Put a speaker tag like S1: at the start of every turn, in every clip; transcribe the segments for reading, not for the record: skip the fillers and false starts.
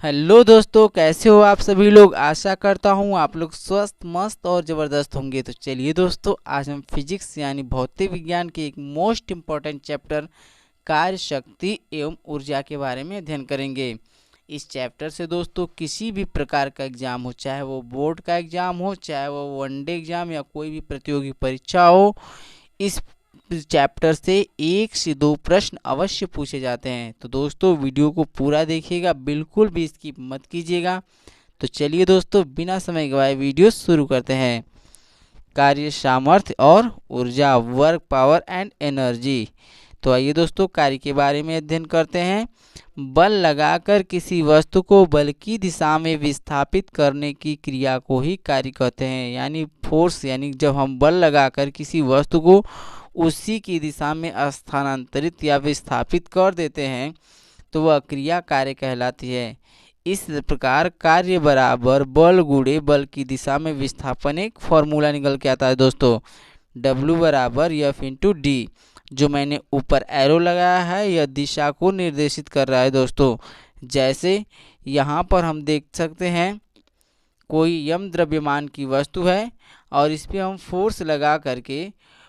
S1: Hello दोस्तों, कैसे हो आप सभी लोग। आशा करता हूँ आप लोग स्वस्थ मस्त और ज़बरदस्त होंगे। तो चलिए दोस्तों, आज हम फिजिक्स यानी भौतिक विज्ञान के एक मोस्ट इम्पॉर्टेंट चैप्टर कार्य शक्ति एवं ऊर्जा के बारे में अध्ययन करेंगे। इस चैप्टर से दोस्तों किसी भी प्रकार का एग्ज़ाम हो, चाहे वो बोर्ड का एग्ज़ाम हो, चाहे वो वनडे एग्ज़ाम या कोई भी प्रतियोगी परीक्षा हो, इस चैप्टर से 1 से 2 प्रश्न अवश्य पूछे जाते हैं। तो दोस्तों वीडियो को पूरा देखिएगा, बिल्कुल भी स्किप मत कीजिएगा। तो चलिए दोस्तों, बिना समय गवाए वीडियो शुरू करते हैं। कार्य सामर्थ्य और ऊर्जा, वर्क पावर एंड एनर्जी। तो आइए दोस्तों, कार्य के बारे में अध्ययन करते हैं। बल लगाकर किसी वस्तु को बल की दिशा में विस्थापित करने की क्रिया को ही कार्य कहते हैं। यानी फोर्स, यानी जब हम बल लगाकर किसी वस्तु को उसी की दिशा में स्थानांतरित या विस्थापित कर देते हैं तो वह क्रिया कार्य कहलाती है। इस प्रकार कार्य बराबर बल गुणे बल की दिशा में विस्थापन एक फॉर्मूला निकल के आता है दोस्तों। W बराबर F इंटू डी। जो मैंने ऊपर एरो लगाया है यह दिशा को निर्देशित कर रहा है दोस्तों। जैसे यहाँ पर हम देख सकते हैं कोई यम द्रव्यमान की वस्तु है और इस पर हम फोर्स लगा करके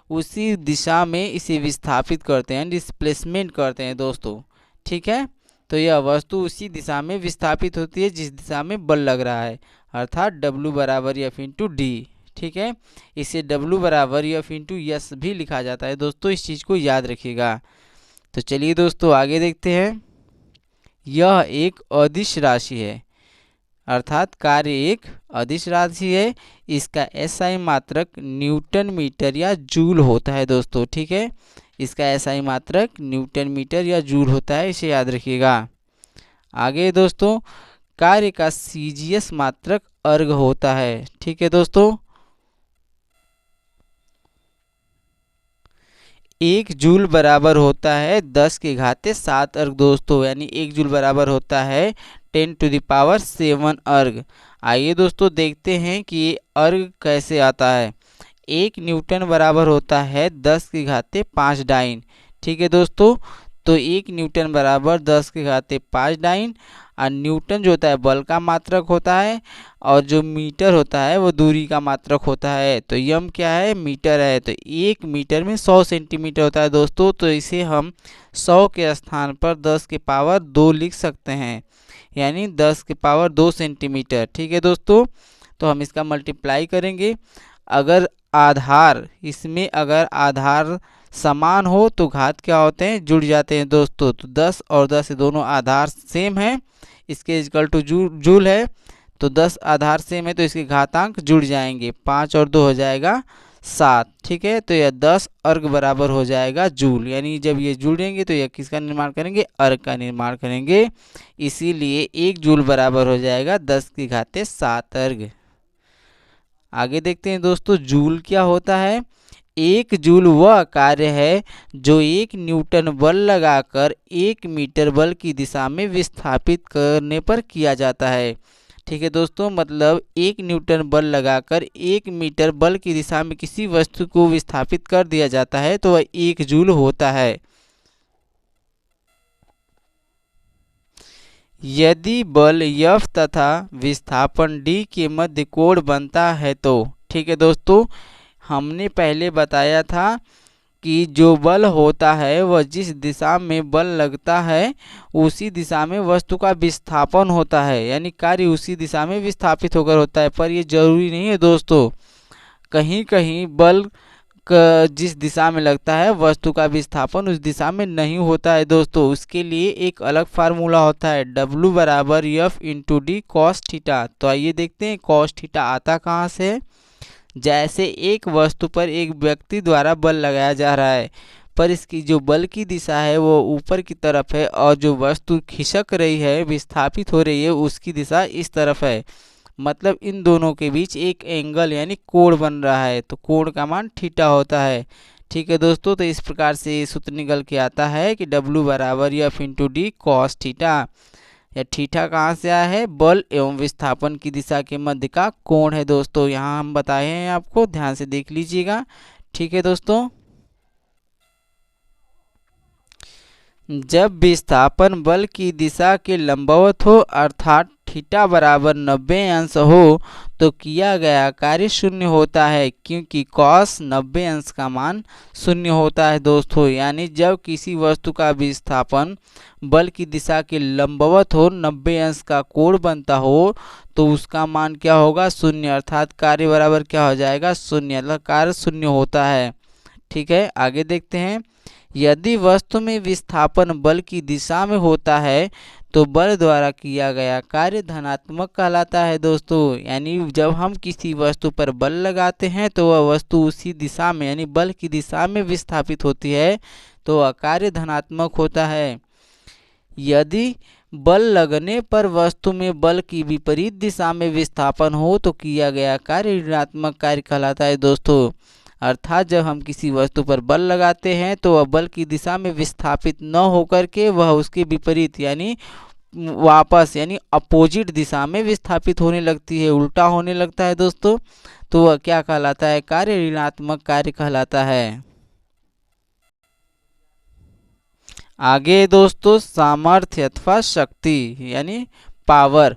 S1: उसी दिशा में इसे विस्थापित करते हैं, डिस्प्लेसमेंट करते हैं दोस्तों। ठीक है, तो यह वस्तु उसी दिशा में विस्थापित होती है जिस दिशा में बल लग रहा है, अर्थात W बराबर F इंटू डी। ठीक है, इसे W बराबर F इंटू यस भी लिखा जाता है दोस्तों, इस चीज़ को याद रखिएगा। तो चलिए दोस्तों आगे देखते हैं। यह एक अदिश राशि है, अर्थात कार्य एक अदिश राशि है। इसका एसआई मात्रक न्यूटन मीटर या जूल होता है दोस्तों। ठीक है, इसका एसआई मात्रक न्यूटन मीटर या जूल होता है, इसे याद रखिएगा। आगे दोस्तों, कार्य का सीजीएस मात्रक अर्ग होता है। ठीक है दोस्तों, 1 जूल बराबर होता है 10⁻7 अर्ग दोस्तों, यानी 1 जूल बराबर होता है 10⁻7 अर्ग। आइए दोस्तों देखते हैं कि ये अर्ग कैसे आता है। 1 न्यूटन बराबर होता है 10⁵5 डाइन। ठीक है दोस्तों, तो 1 न्यूटन बराबर 10⁵5 डाइन। और न्यूटन जो होता है बल का मात्रक होता है और जो मीटर होता है वो दूरी का मात्रक होता है। तो यम क्या है, मीटर है। तो 1 मीटर में 100 सेंटीमीटर होता है दोस्तों। तो इसे हम 100 के स्थान पर 10⁻2 लिख सकते हैं, यानी 10⁻2 सेंटीमीटर। ठीक है दोस्तों, तो हम इसका मल्टीप्लाई करेंगे। अगर आधार, इसमें अगर आधार समान हो तो घात क्या होते हैं, जुड़ जाते हैं दोस्तों। तो 10 और 10 दोनों आधार सेम है, इसके इक्वल टू जूल है। तो 10 आधार सेम है तो इसके घातांक जुड़ जाएंगे, 5 और 2 हो जाएगा 7। ठीक है, तो यह 10 अर्ग बराबर हो जाएगा जूल। यानी जब ये जुड़ेंगे तो यह किसका निर्माण करेंगे, अर्ग का निर्माण करेंगे। इसीलिए 1 जूल बराबर हो जाएगा 10⁻7 अर्ग। आगे देखते हैं दोस्तों, जूल क्या होता है। 1 जूल वह कार्य है जो 1 न्यूटन बल लगाकर 1 मीटर बल की दिशा में विस्थापित करने पर किया जाता है। ठीक है दोस्तों, मतलब 1 न्यूटन बल लगाकर 1 मीटर बल की दिशा में किसी वस्तु को विस्थापित कर दिया जाता है तो वह 1 जूल होता है। यदि बल F तथा विस्थापन D के मध्य कोण बनता है तो, ठीक है दोस्तों, हमने पहले बताया था कि जो बल होता है वह जिस दिशा में बल लगता है उसी दिशा में वस्तु का विस्थापन होता है, यानी कार्य उसी दिशा में विस्थापित होकर होता है। पर ये जरूरी नहीं है दोस्तों, कहीं कहीं बल जिस दिशा में लगता है वस्तु का विस्थापन उस दिशा में नहीं होता है दोस्तों। उसके लिए एक अलग फार्मूला होता है, W बराबर F into D cos theta. तो आइए देखते हैं कॉस थीटा आता कहाँ से है। जैसे एक वस्तु पर एक व्यक्ति द्वारा बल लगाया जा रहा है, पर इसकी जो बल की दिशा है वो ऊपर की तरफ है और जो वस्तु खिसक रही है, विस्थापित हो रही है, उसकी दिशा इस तरफ है। मतलब इन दोनों के बीच एक एंगल यानी कोण बन रहा है, तो कोण का मान थीटा होता है। ठीक है दोस्तों, तो इस प्रकार से सूत्र निकल के आता है कि W बराबर F into D cos theta. या थीटा कहाँ से आया है, बल एवं विस्थापन की दिशा के मध्य का कोण है दोस्तों। यहाँ हम बताए हैं आपको, ध्यान से देख लीजिएगा। ठीक है दोस्तों, जब विस्थापन बल की दिशा के लंबवत हो अर्थात थीटा बराबर 90 अंश हो तो किया गया कार्य शून्य होता है, क्योंकि कॉस 90 अंश का मान शून्य होता है दोस्तों। यानी जब किसी वस्तु का विस्थापन बल की दिशा के लंबवत हो, 90 अंश का कोण बनता हो, तो उसका मान क्या होगा? शून्य, अर्थात कार्य बराबर क्या हो जाएगा? शून्य, मतलब कार्य शून्य होता है। ठीक है, आगे देखते हैं। यदि वस्तु में विस्थापन बल की दिशा में होता है तो बल द्वारा किया गया कार्य धनात्मक कहलाता है दोस्तों। यानी जब हम किसी वस्तु पर बल लगाते हैं तो वह वस्तु उसी दिशा में यानी बल की दिशा में विस्थापित होती है, तो वह कार्य धनात्मक होता है। यदि बल लगने पर वस्तु में बल की विपरीत दिशा में विस्थापन हो तो किया गया कार्य ऋणात्मक कार्य कहलाता है दोस्तों। अर्थात जब हम किसी वस्तु पर बल लगाते हैं तो वह बल की दिशा में विस्थापित न होकर के वह उसके विपरीत यानी वापस यानी अपोजिट दिशा में विस्थापित होने लगती है, उल्टा होने लगता है दोस्तों, तो वह क्या कहलाता है? कार्य ऋणात्मक कार्य कहलाता है। आगे दोस्तों, सामर्थ्य अथवा शक्ति यानी पावर।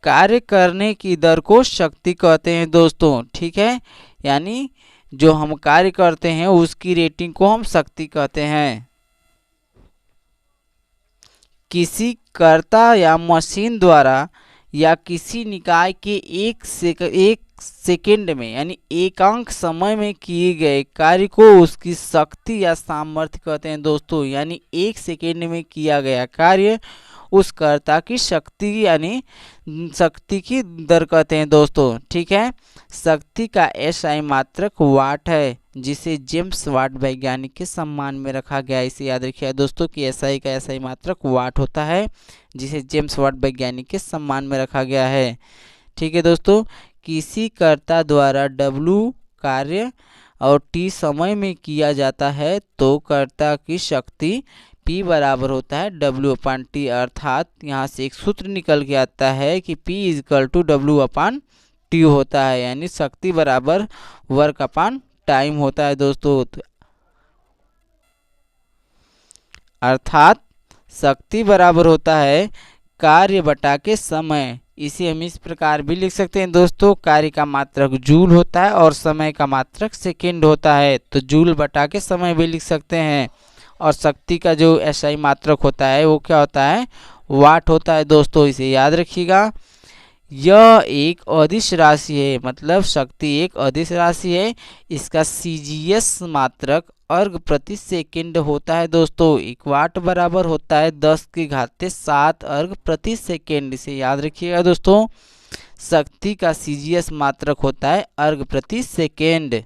S1: कार्य करने की दर को शक्ति कहते हैं दोस्तों। ठीक है, यानी जो हम कार्य करते हैं उसकी रेटिंग को हम शक्ति कहते हैं। किसी कर्ता या मशीन द्वारा या किसी निकाय के एक सेकंड में यानी एकांक समय में किए गए कार्य को उसकी शक्ति या सामर्थ्य कहते हैं दोस्तों। यानी एक सेकंड में किया गया कार्य उस कर्ता की शक्ति यानी शक्ति की दर कहते हैं दोस्तों। ठीक है, शक्ति का एसआई मात्रक वाट है, जिसे जेम्स वाट वैज्ञानिक के सम्मान में रखा गया। इसे याद रखिए दोस्तों कि एसआई का एसआई मात्रक वाट होता है, जिसे जेम्स वाट वैज्ञानिक के सम्मान में रखा गया है। ठीक है दोस्तों, किसी कर्ता द्वारा W कार्य और T समय में किया जाता है तो कर्ता की शक्ति P बराबर होता है W/T। अर्थात यहाँ से एक सूत्र निकल के आता है कि P = W/T होता है, यानी शक्ति बराबर वर्क अपॉन टाइम होता है दोस्तों। अर्थात शक्ति बराबर होता है कार्य बटा के समय। इसे हम इस प्रकार भी लिख सकते हैं दोस्तों, कार्य का मात्रक जूल होता है और समय का मात्रक सेकंड होता है, तो जूल बटा के समय भी लिख सकते हैं। और शक्ति का जो एसआई मात्रक होता है वो क्या होता है? वाट होता है दोस्तों, इसे याद रखिएगा। यह एक अदिश राशि है, मतलब शक्ति एक अदिश राशि है। इसका सीजीएस मात्रक अर्घ प्रति सेकंड होता है दोस्तों। 1 वाट बराबर होता है 10⁻7 अर्घ प्रति सेकंड। इसे याद रखिएगा दोस्तों, शक्ति का सीजीएस मात्रक होता है अर्घ प्रति सेकंड।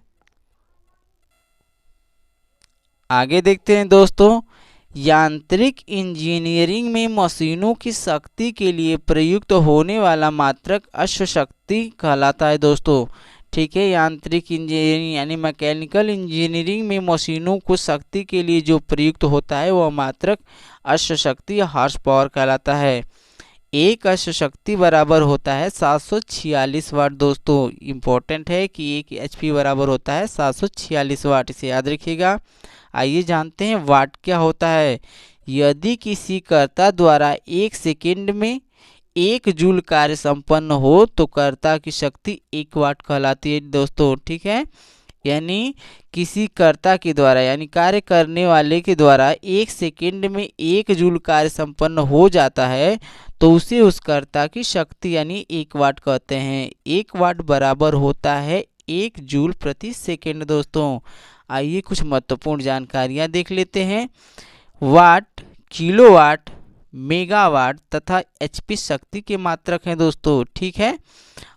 S1: आगे देखते हैं दोस्तों, यांत्रिक इंजीनियरिंग में मशीनों की शक्ति के लिए प्रयुक्त होने वाला मात्रक अश्वशक्ति कहलाता है दोस्तों। ठीक है, यांत्रिक इंजीनियरिंग यानी मैकेनिकल इंजीनियरिंग में मशीनों को शक्ति के लिए जो प्रयुक्त होता है वह मात्रक अश्वशक्ति या हॉर्स पावर कहलाता है। एक अश्वशक्ति बराबर होता है 746 वाट दोस्तों। इम्पोर्टेंट है कि एक एचपी बराबर होता है 746 वाट, इसे याद रखिएगा। आइए जानते हैं वाट क्या होता है। यदि किसी कर्ता द्वारा 1 सेकंड में 1 जूल कार्य संपन्न हो तो कर्ता की शक्ति 1 वाट कहलाती है दोस्तों। ठीक है, यानी किसी कर्ता के द्वारा यानी कार्य करने वाले के द्वारा 1 सेकंड में 1 जूल कार्य संपन्न हो जाता है तो उसे उस कर्ता की शक्ति यानी 1 वाट कहते हैं। 1 वाट बराबर होता है 1 जूल प्रति सेकंड दोस्तों। आइए कुछ महत्वपूर्ण जानकारियां देख लेते हैं। वाट, किलोवाट, मेगावाट तथा एचपी शक्ति के मात्रक हैं दोस्तों। ठीक है,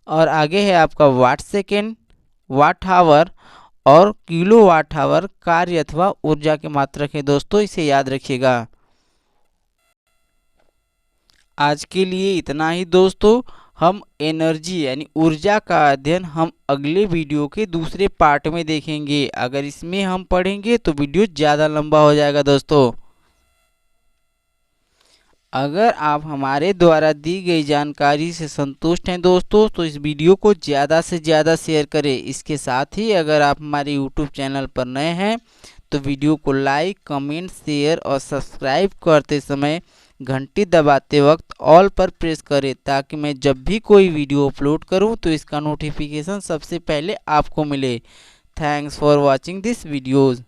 S1: और आगे है आपका वाट सेकेंड, वाट आवर और किलोवाट आवर कार्य अथवा ऊर्जा के मात्रक है दोस्तों, इसे याद रखिएगा। आज के लिए इतना ही दोस्तों। हम एनर्जी यानी ऊर्जा का अध्ययन हम अगले वीडियो के दूसरे पार्ट में देखेंगे। अगर इसमें हम पढ़ेंगे तो वीडियो ज़्यादा लंबा हो जाएगा दोस्तों। अगर आप हमारे द्वारा दी गई जानकारी से संतुष्ट हैं दोस्तों तो इस वीडियो को ज़्यादा से ज़्यादा शेयर करें। इसके साथ ही अगर आप हमारे YouTube चैनल पर नए हैं तो वीडियो को लाइक, कमेंट, शेयर और सब्सक्राइब करते समय घंटी दबाते वक्त ऑल पर प्रेस करें ताकि मैं जब भी कोई वीडियो अपलोड करूं तो इसका नोटिफिकेशन सबसे पहले आपको मिले। Thanks for watching this videos.